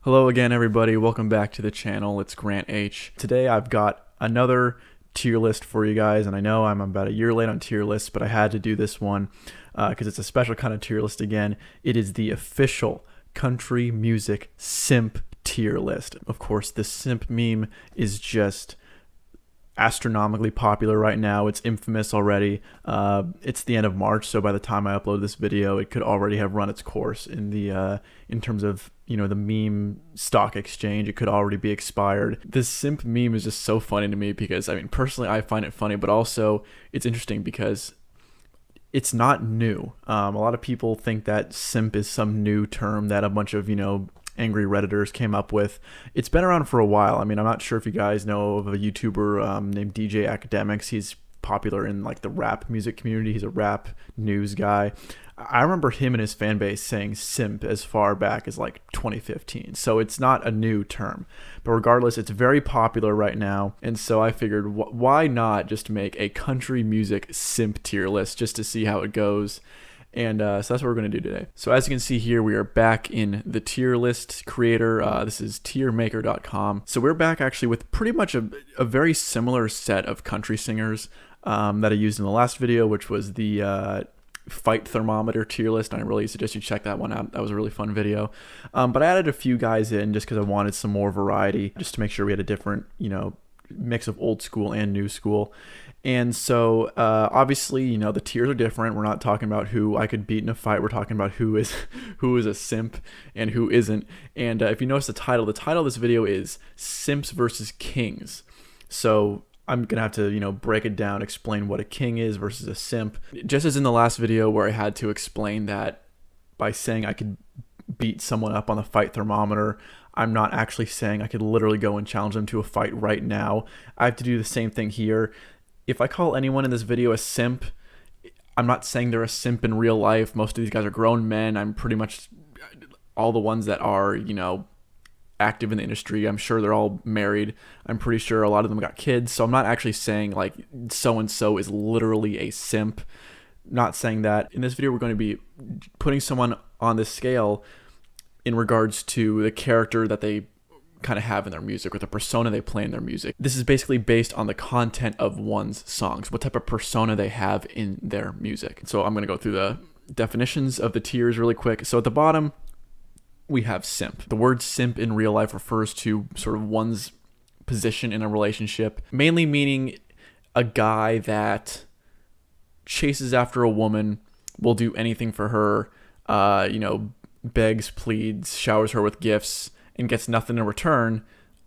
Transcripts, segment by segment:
Hello again, everybody. Welcome back to the channel. It's Grant H. Today I've got another tier list for you guys, and I know I'm about a year late on tier lists, but I had to do this one because it's a special kind of tier list again. It is the official country music simp tier list. Of course, the simp meme is just astronomically popular right now. It's infamous already. It's the end of March, so by the time I upload this video, it could already have run its course in the in terms of the meme stock exchange. It could already be expired. This simp meme is just so funny to me because, I mean, personally, I find it funny, but also it's interesting because it's not new. A lot of people think that simp is some new term that a bunch of angry Redditors came up with. It's been around for a while. I mean, I'm not sure if you guys know of a YouTuber named DJ Academics. He's popular in like the rap music community. He's a rap news guy. I remember him and his fan base saying simp as far back as like 2015. So it's not a new term. But regardless, it's very popular right now. And so I figured, why not just make a country music simp tier list just to see how it goes? And so that's what we're going to do today. So as you can see here, we are back in the tier list creator. This is tiermaker.com. So we're back actually with pretty much a very similar set of country singers that I used in the last video, which was the fight thermometer tier list. And I really suggest you check that one out. That was a really fun video. But I added a few guys in just because I wanted some more variety, just to make sure we had a different, mix of old school and new school. And so obviously, the tiers are different. We're not talking about who I could beat in a fight. We're talking about who is a simp and who isn't. And if you notice the title of this video is Simps versus Kings. So I'm going to have to, break it down, explain what a king is versus a simp. Just as in the last video where I had to explain that by saying I could beat someone up on the fight thermometer, I'm not actually saying I could literally go and challenge them to a fight right now. I have to do the same thing here. If I call anyone in this video a simp, I'm not saying they're a simp in real life. Most of these guys are grown men. I'm pretty much all the ones that are, active in the industry. I'm sure they're all married. I'm pretty sure a lot of them got kids. So I'm not actually saying like so-and-so is literally a simp. Not saying that. In this video, we're going to be putting someone on this scale in regards to the character that they kind of have in their music or the persona they play in their music. This is basically based on the content of one's songs, what type of persona they have in their music. So I'm going to go through the definitions of the tiers really quick. So at the bottom, we have simp. The word simp in real life refers to sort of one's position in a relationship, mainly meaning a guy that chases after a woman, will do anything for her, begs, pleads, showers her with gifts, and gets nothing in return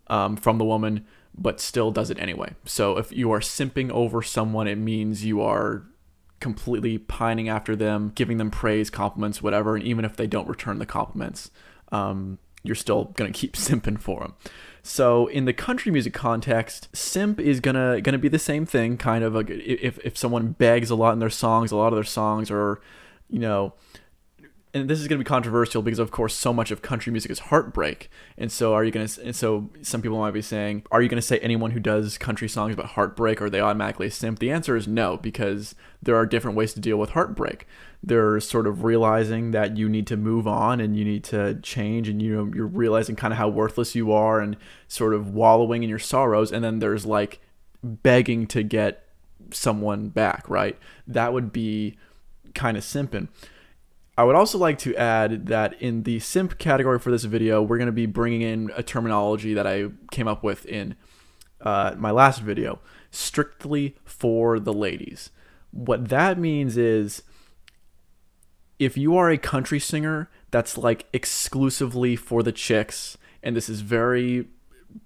from the woman, but still does it anyway. So if you are simping over someone, it means you are completely pining after them, giving them praise, compliments, whatever, and even if they don't return the compliments, you're still going to keep simping for them. So in the country music context, simp is gonna be the same thing, kind of. If someone begs a lot in their songs, a lot of their songs are, and this is going to be controversial because, of course, so much of country music is heartbreak. And so so some people might be saying, are you going to say anyone who does country songs about heartbreak, are they automatically a simp? The answer is no, because there are different ways to deal with heartbreak. There's sort of realizing that you need to move on and you need to change, and you're realizing kind of how worthless you are and sort of wallowing in your sorrows. And then there's like begging to get someone back, right? That would be kind of simping. I would also like to add that in the simp category for this video, we're going to be bringing in a terminology that I came up with in my last video, strictly for the ladies. What that means is if you are a country singer that's like exclusively for the chicks, and this is very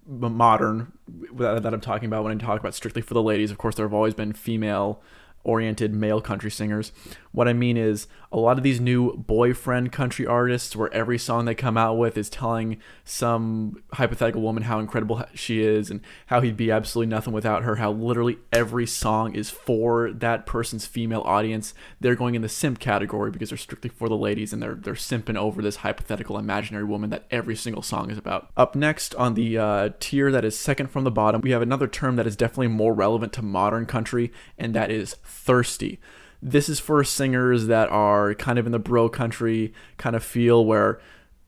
modern that I'm talking about when I talk about strictly for the ladies. Of course, there have always been female-oriented male country singers. What I mean is a lot of these new boyfriend country artists where every song they come out with is telling some hypothetical woman how incredible she is and how he'd be absolutely nothing without her, how literally every song is for that person's female audience. They're going in the simp category because they're strictly for the ladies, and they're simping over this hypothetical imaginary woman that every single song is about. Up next on the tier that is second from the bottom, we have another term that is definitely more relevant to modern country, and that is thirsty. This is for singers that are kind of in the bro country kind of feel, where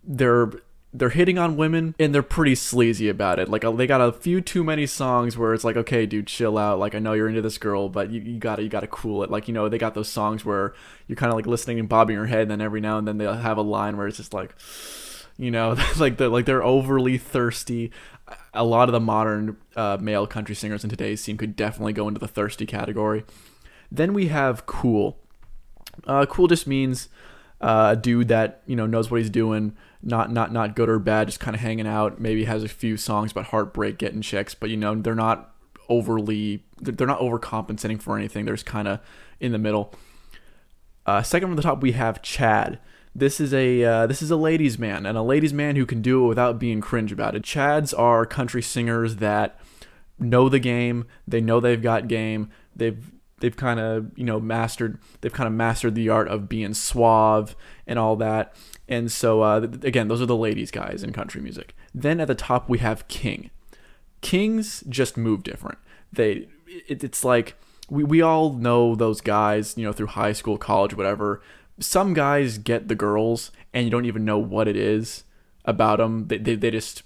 they're they're hitting on women and they're pretty sleazy about it. Like they got a few too many songs where it's like, okay, dude, chill out. Like I know you're into this girl, but you gotta cool it. Like, you know, they got those songs where you're kind of like listening and bobbing your head, and then every now and then they'll have a line where it's just like, you know, they're overly thirsty. A lot of the modern male country singers in today's scene could definitely go into the thirsty category. Then we have cool. Cool just means a dude that, you know, knows what he's doing. Not good or bad, just kind of hanging out. Maybe has a few songs about heartbreak, getting chicks, but you know, they're not overcompensating for anything. They're just kind of in the middle. Second from the top, we have Chad. This is a ladies' man, and a ladies' man who can do it without being cringe about it. Chads are country singers that know the game. They know they've got game. They've kind of, you know, mastered the art of being suave and all that. And so, again, those are the ladies guys in country music. Then at the top, we have King. Kings just move different. It's like, we all know those guys, you know, through high school, college, whatever. Some guys get the girls, and you don't even know what it is about them. They just,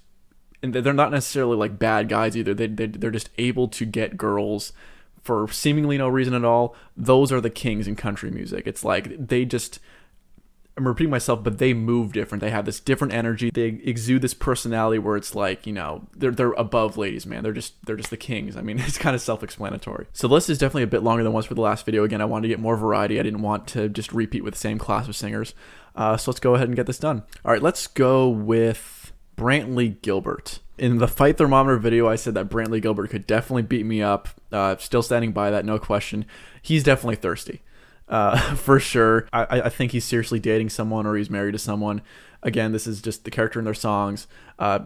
and they're not necessarily like bad guys either. They're just able to get girls for seemingly no reason at all. Those are the kings in country music. It's like they just, I'm repeating myself, but they move different. They have this different energy. They exude this personality where it's like, you know, they're above ladies, man. They're just the kings. I mean, it's kind of self-explanatory. So the list is definitely a bit longer than was for the last video. Again, I wanted to get more variety. I didn't want to just repeat with the same class of singers. So let's go ahead and get this done. All right, let's go with Brantley Gilbert. In the Fight Thermometer video, I said that Brantley Gilbert could definitely beat me up. Still standing by that, no question. He's definitely thirsty. For sure. I think he's seriously dating someone, or he's married to someone. Again, this is just the character in their songs.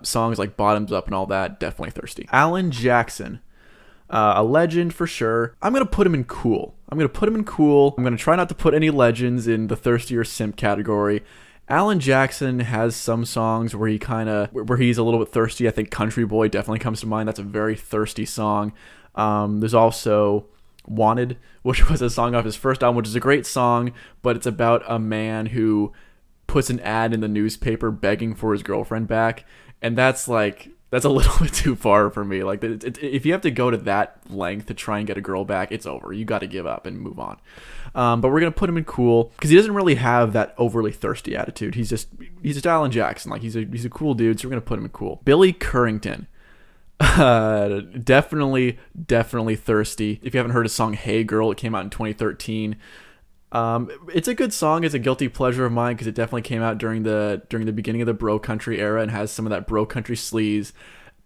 Songs like Bottoms Up and all that, definitely thirsty. Alan Jackson, a legend for sure. I'm going to put him in cool. I'm going to try not to put any legends in the thirsty or simp category. Alan Jackson has some songs where he's a little bit thirsty. I think Country Boy definitely comes to mind. That's a very thirsty song. There's also Wanted, which was a song off his first album, which is a great song, but it's about a man who puts an ad in the newspaper begging for his girlfriend back, and that's a little bit too far for me. Like, if you have to go to that length to try and get a girl back, it's over. You got to give up and move on. But we're gonna put him in cool because he doesn't really have that overly thirsty attitude. He's just Alan Jackson. Like, he's a cool dude, so we're gonna put him in cool. Billy Currington. Definitely thirsty. If you haven't heard his song Hey Girl, it came out in 2013. It's a good song. It's a guilty pleasure of mine because it definitely came out during the beginning of the bro country era and has some of that bro country sleaze.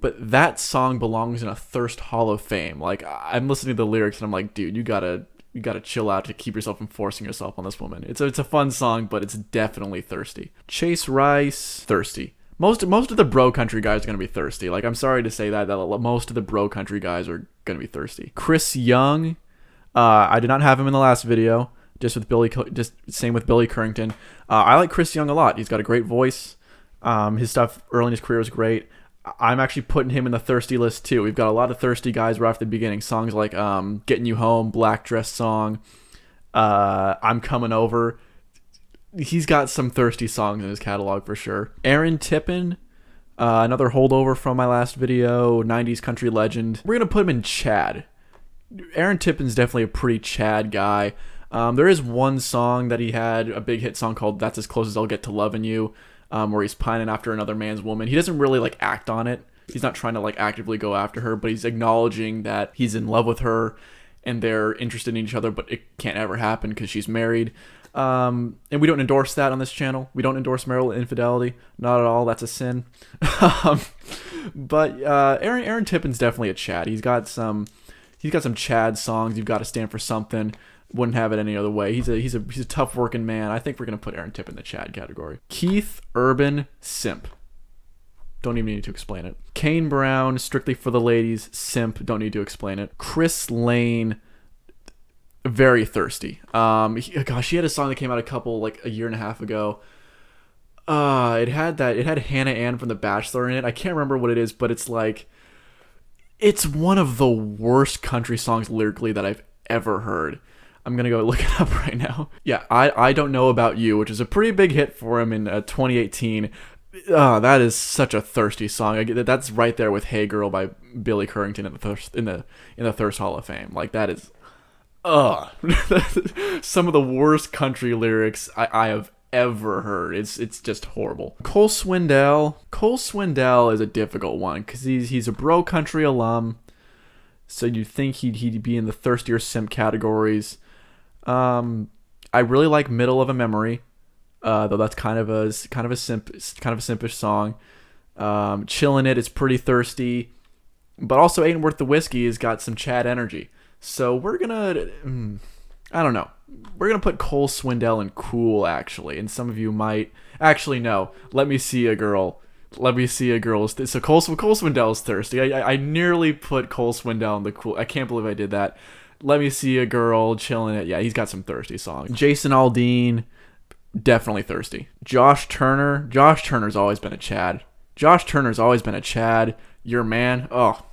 But that song belongs in a thirst hall of fame. Like, I'm listening to the lyrics and I'm like, dude, you gotta chill out to keep yourself from forcing yourself on this woman. It's a fun song, but it's definitely thirsty. Chase Rice, thirsty. Most of the bro country guys are going to be thirsty. Like, I'm sorry to say that most of the bro country guys are going to be thirsty. Chris Young, I did not have him in the last video. Just same with Billy Currington. I like Chris Young a lot. He's got a great voice. His stuff early in his career was great. I'm actually putting him in the thirsty list too. We've got a lot of thirsty guys right off the beginning. Songs like Getting You Home, Black Dress Song, I'm Coming Over. He's got some thirsty songs in his catalog for sure. Aaron Tippin, another holdover from my last video, 90s country legend. We're going to put him in Chad. Aaron Tippin's definitely a pretty Chad guy. There is one song that he had, a big hit song called That's As Close As I'll Get to Loving You, where he's pining after another man's woman. He doesn't really like act on it. He's not trying to like actively go after her, but he's acknowledging that he's in love with her and they're interested in each other, but it can't ever happen because she's married. And we don't endorse that on this channel. We don't endorse marital infidelity. Not at all. That's a sin. But Aaron Tippin's definitely a Chad. He's got some Chad songs. You've got to stand for something. Wouldn't have it any other way. He's a tough working man. I think we're gonna put Aaron Tippin in the Chad category. Keith Urban, simp. Don't even need to explain it. Kane Brown, strictly for the ladies, simp. Don't need to explain it. Chris Lane, very thirsty. He had a song that came out a year and a half ago. It had Hannah Ann from The Bachelor in it. I can't remember what it is, but it's one of the worst country songs lyrically that I've ever heard. I'm gonna go look it up right now. Yeah, I Don't Know About You, which is a pretty big hit for him in 2018. That is such a thirsty song. That's right there with "Hey Girl" by Billy Currington in the Thirst Hall of Fame. Like that is, some of the worst country lyrics I have ever heard. It's just horrible. Cole Swindell. Cole Swindell is a difficult one because he's a bro country alum, so you'd think he'd be in the thirstier simp categories. I really like "Middle of a Memory." Though that's kind of a simpish song. "Chillin' It" is pretty thirsty, but also "Ain't Worth the Whiskey" has got some Chad energy. So we're gonna, I don't know, we're gonna put Cole Swindell in cool actually, and some of you might actually no. Let Me See a Girl. Let Me See a Girl. So Cole Swindell is thirsty. I nearly put Cole Swindell in the cool. I can't believe I did that. "Let Me See a Girl," "Chillin' It." Yeah, he's got some thirsty songs. Jason Aldean. Definitely thirsty. Josh Turner. Josh Turner's always been a Chad. Your man. Oh,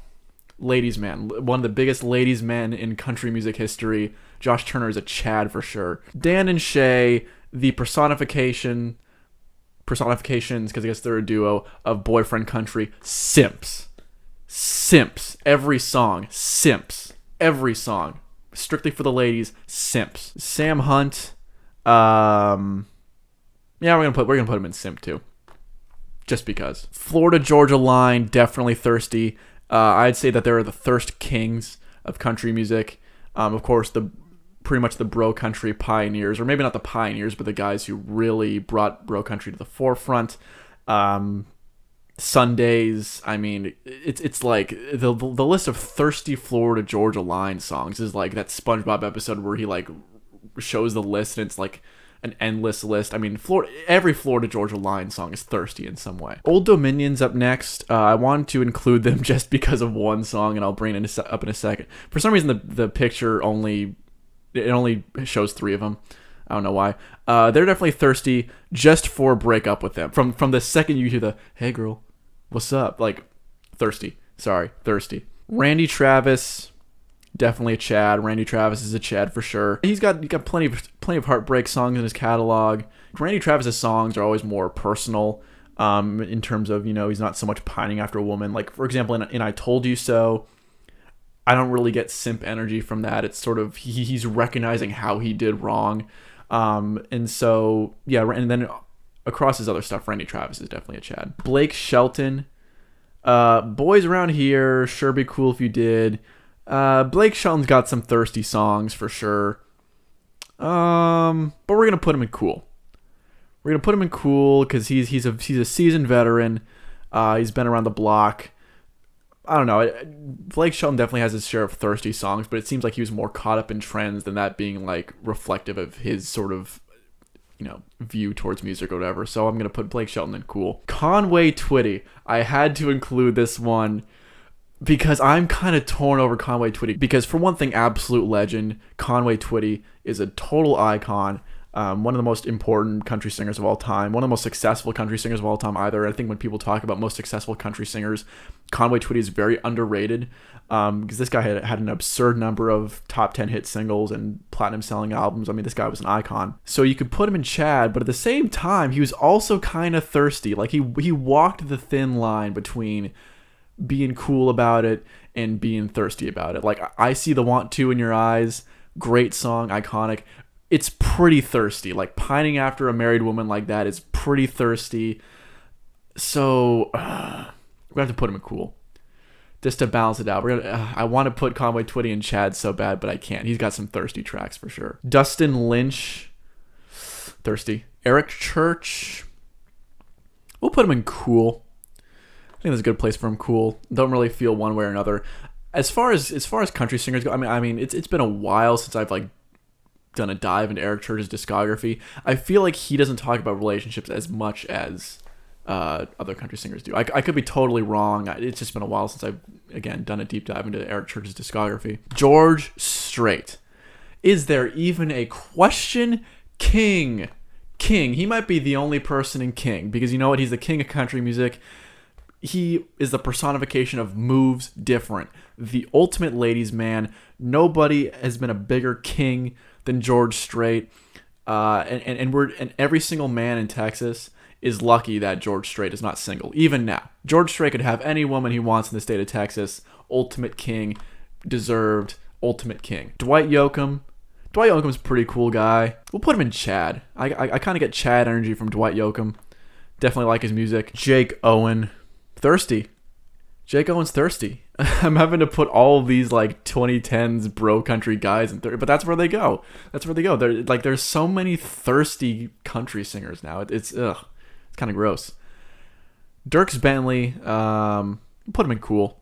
ladies man. One of the biggest ladies men in country music history. Josh Turner is a Chad for sure. Dan and Shay, the personifications, because I guess they're a duo, of boyfriend country. Simps. Every song. Simps. Every song. Strictly for the ladies. Simps. Sam Hunt. Yeah, we're gonna put him in simp too, just because. Florida Georgia Line, definitely thirsty. I'd say that they're the thirst kings of country music. Of course, pretty much the bro country pioneers, or maybe not the pioneers, but the guys who really brought bro country to the forefront. Sundays. I mean, it's like the list of thirsty Florida Georgia Line songs is like that SpongeBob episode where he like shows the list and it's like an endless list. I mean, every Florida Georgia Line song is thirsty in some way. Old Dominion's up next. I wanted to include them just because of one song, and I'll bring it up in a second. For some reason, the picture only shows 3 of them. I don't know why. They're definitely thirsty just for break up with them. From the second you hear the "Hey girl, what's up?" like thirsty. Randy Travis. Definitely a Chad. Randy Travis is a Chad for sure. He's got plenty of heartbreak songs in his catalog. Randy Travis's songs are always more personal, in terms of, he's not so much pining after a woman. Like, for example, in "I Told You So," I don't really get simp energy from that. It's sort of he's recognizing how he did wrong, and so yeah. And then across his other stuff, Randy Travis is definitely a Chad. Blake Shelton, "Boys Around Here," sure be cool if you did. Blake Shelton's got some thirsty songs for sure. But we're gonna put him in cool. Because he's a seasoned veteran. He's been around the block. I don't know. Blake Shelton definitely has his share of thirsty songs, but it seems like he was more caught up in trends than that being like reflective of his sort of view towards music or whatever. So I'm gonna put Blake Shelton in cool. Conway Twitty. I had to include this one because I'm kind of torn over Conway Twitty. Because for one thing, absolute legend. Conway Twitty is a total icon. One of the most important country singers of all time. One of the most successful country singers of all time either. I think when people talk about most successful country singers, Conway Twitty is very underrated. Because this guy had an absurd number of top 10 hit singles and platinum selling albums. I mean, this guy was an icon. So you could put him in Chad, but at the same time, he was also kind of thirsty. Like he walked the thin line between being cool about it and being thirsty about it. Like, "I See the Want To in Your Eyes," great song, iconic. It's pretty thirsty. Like, pining after a married woman like that is pretty thirsty. So we're gonna have to put him in cool just to balance it out. I want to put Conway Twitty in Chad so bad, but I can't. He's got some thirsty tracks for sure. Dustin Lynch, thirsty. Eric Church, we'll put him in cool. I think that's a good place for him. Cool. Don't really feel one way or another. As far as country singers go, I mean, it's been a while since I've like done a dive into Eric Church's discography. I feel like he doesn't talk about relationships as much as other country singers do. I could be totally wrong. It's just been a while since I've again done a deep dive into Eric Church's discography. George Strait. Is there even a question? King. He might be the only person in King, because you know what? He's the king of country music. He is the personification of moves different. The ultimate ladies' man. Nobody has been a bigger king than George Strait. And every single man in Texas is lucky that George Strait is not single. Even now, George Strait could have any woman he wants in the state of Texas. Ultimate king, deserved ultimate king. Dwight Yoakam. Dwight Yoakam's a pretty cool guy. We'll put him in Chad. I kind of get Chad energy from Dwight Yoakam. Definitely like his music. Jake Owen. Thirsty. Jake Owen's thirsty. I'm having to put all of these like 2010s bro country guys in but that's where they go. There's so many thirsty country singers now. It's kind of gross. Dierks Bentley, put him in cool.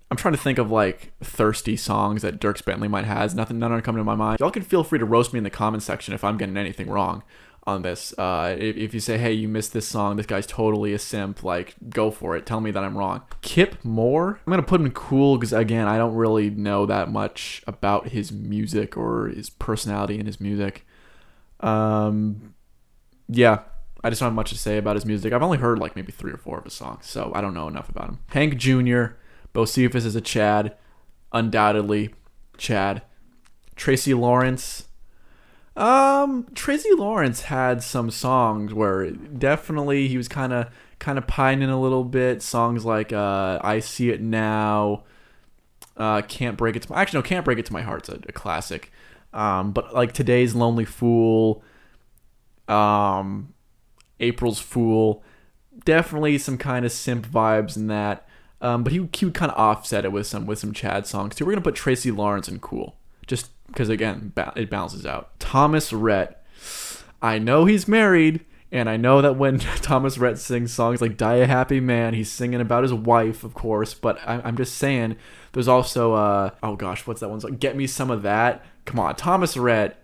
I'm trying to think of like thirsty songs that Dierks Bentley might have. None are coming to my mind. Y'all can feel free to roast me in the comment section if I'm getting anything wrong on this. If you say, hey, you missed this song, this guy's totally a simp, like, go for it. Tell me that I'm wrong. Kip Moore, I'm going to put him in cool because, again, I don't really know that much about his music or his personality in his music. Yeah, I just don't have much to say about his music. I've only heard, like, maybe 3 or 4 of his songs, so I don't know enough about him. Hank Jr., Bocephus is a Chad. Undoubtedly, Chad. Tracy Lawrence. Tracy Lawrence had some songs where definitely he was kind of pining a little bit. Songs like I See It Now, Can't Break It to My... Actually, no, Can't Break It to My Heart's a classic. But like Today's Lonely Fool, April's Fool, definitely some kind of simp vibes in that. But he would kind of offset it with some Chad songs too. We're gonna put Tracy Lawrence in cool, just because again it balances out. Thomas Rhett, I know he's married, and I know that when Thomas Rhett sings songs like "Die a Happy Man," he's singing about his wife, of course. But I'm just saying, there's also oh gosh, what's that one song? "Get Me Some of That." Come on, Thomas Rhett.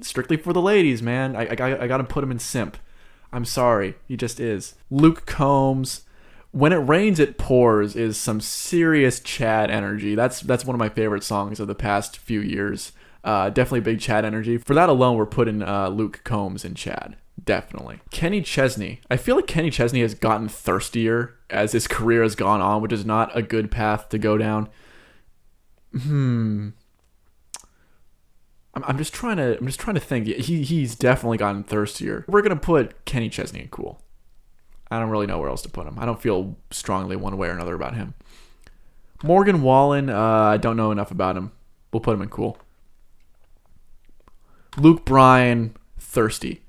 Strictly for the ladies, man. I gotta put him in simp. I'm sorry, he just is. Luke Combs, When It Rains It Pours is some serious Chad energy. That's one of my favorite songs of the past few years. Definitely big Chad energy. For that alone, we're putting Luke Combs in Chad. Definitely. Kenny Chesney. I feel like Kenny Chesney has gotten thirstier as his career has gone on, which is not a good path to go down. I'm just trying to think. He's definitely gotten thirstier. We're gonna put Kenny Chesney in cool. I don't really know where else to put him. I don't feel strongly one way or another about him. Morgan Wallen, I don't know enough about him. We'll put him in cool. Luke Bryan, thirsty,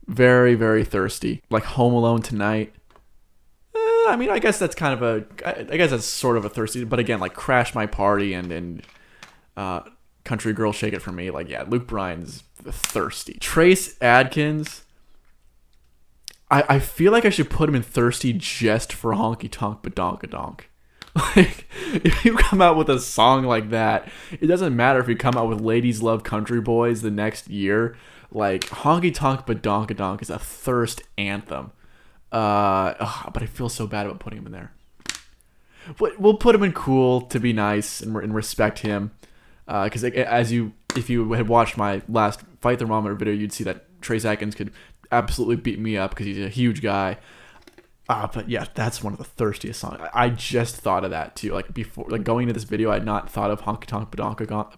very very thirsty. Like Home Alone Tonight. I mean, I guess that's kind of I guess that's sort of a thirsty. But again, like Crash My Party and Country Girl Shake It For Me. Like, yeah, Luke Bryan's thirsty. Trace Adkins. I feel like I should put him in thirsty just for Honky Tonk Badonkadonk. Like, if you come out with a song like that, it doesn't matter if you come out with Ladies Love Country Boys the next year. Like, Honky Tonk Badonkadonk is a thirst anthem. But I feel so bad about putting him in there. We'll put him in cool to be nice and respect him. Because if you had watched my last Fight Thermometer video, you'd see that Trace Adkins could absolutely beat me up because he's a huge guy. But yeah, that's one of the thirstiest songs. I just thought of that too. Like before, like going into this video, I had not thought of Honky Tonk Badonkadonk.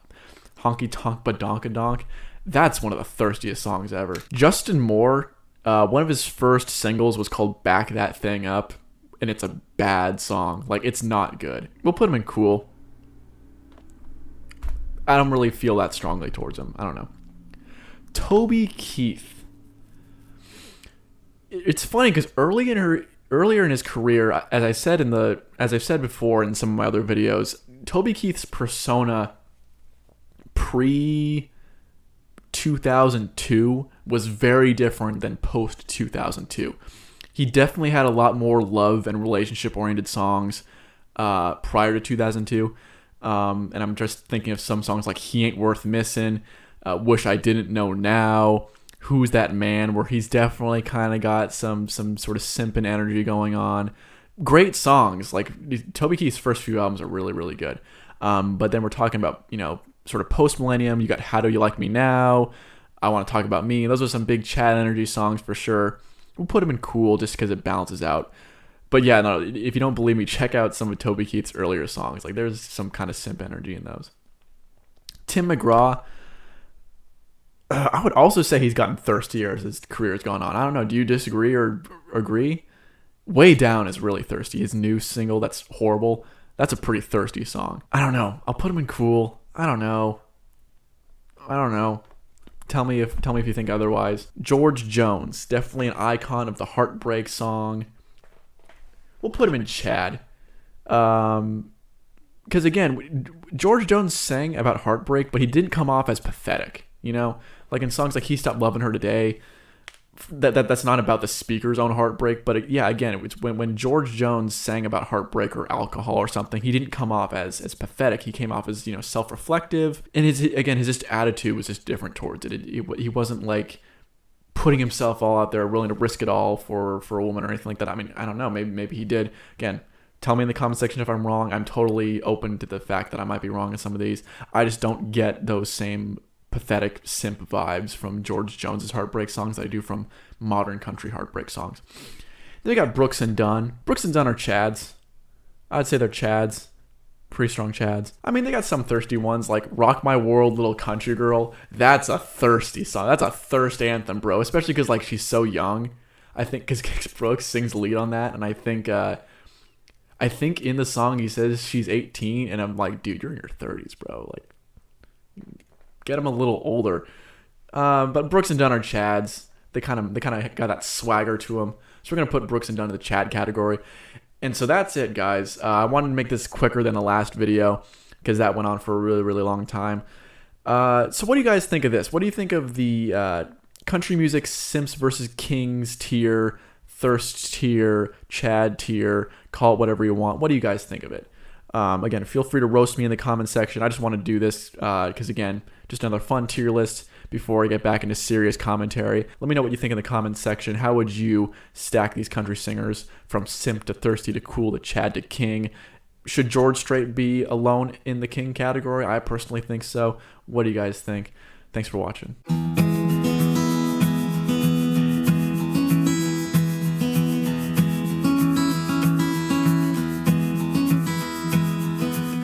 That's one of the thirstiest songs ever. Justin Moore, one of his first singles was called "Back That Thing Up," and it's a bad song. Like, it's not good. We'll put him in cool. I don't really feel that strongly towards him. I don't know. Toby Keith. It's funny because earlier in his career, as I've said before in some of my other videos, Toby Keith's persona pre 2002 was very different than post 2002. He definitely had a lot more love and relationship oriented songs prior to 2002. And I'm just thinking of some songs like "He Ain't Worth Missing," "Wish I Didn't Know Now," "Who's That Man," where he's definitely kind of got some sort of simping energy going on. Great songs. Like, Toby Keith's first few albums are really, really good. But then we're talking about, sort of post-millennium. You got "How Do You Like Me Now," "I Want to Talk About Me." Those are some big Chad energy songs for sure. We'll put them in cool just because it balances out. But yeah, no, if you don't believe me, check out some of Toby Keith's earlier songs. Like, there's some kind of simp energy in those. Tim McGraw. I would also say he's gotten thirstier as his career has gone on. I don't know. Do you disagree or agree? Way Down is really thirsty. His new single, that's horrible. That's a pretty thirsty song. I don't know. I'll put him in cool. I don't know. Tell me if you think otherwise. George Jones, definitely an icon of the heartbreak song. We'll put him in Chad. Because again, George Jones sang about heartbreak, but he didn't come off as pathetic. You know, like in songs like "He Stopped Loving Her Today." That's not about the speaker's own heartbreak, but yeah, again, it's when George Jones sang about heartbreak or alcohol or something, he didn't come off as pathetic. He came off as, you know, self-reflective, and his just attitude was just different towards it. He wasn't like putting himself all out there, willing to risk it all for a woman or anything like that. I mean, I don't know, maybe he did. Again, tell me in the comment section if I'm wrong. I'm totally open to the fact that I might be wrong in some of these. I just don't get those same pathetic simp vibes from George Jones's heartbreak songs that I do from modern country heartbreak songs. Then we got Brooks and Dunn. Brooks and Dunn are Chads. I'd say they're Chads. Pretty strong Chads. I mean, they got some thirsty ones like Rock My World, Little Country Girl. That's a thirsty song. That's a thirst anthem, bro. Especially because like she's so young. I think because Brooks sings lead on that, and I think in the song he says she's 18, and I'm like, dude, you're in your 30s, bro. Like, get him a little older. But Brooks and Dunn are Chads. They kind of got that swagger to them. So we're gonna put Brooks and Dunn in the Chad category. And so that's it, guys. I wanted to make this quicker than the last video because that went on for a really, really long time. So what do you guys think of this? What do you think of the country music Simps versus Kings tier, Thirst tier, Chad tier? Call it whatever you want. What do you guys think of it? Again, feel free to roast me in the comment section. I just want to do this because, again, just another fun tier list before I get back into serious commentary. Let me know what you think in the comment section. How would you stack these country singers from Simp to Thirsty to Cool to Chad to King? Should George Strait be alone in the King category? I personally think so. What do you guys think? Thanks for watching.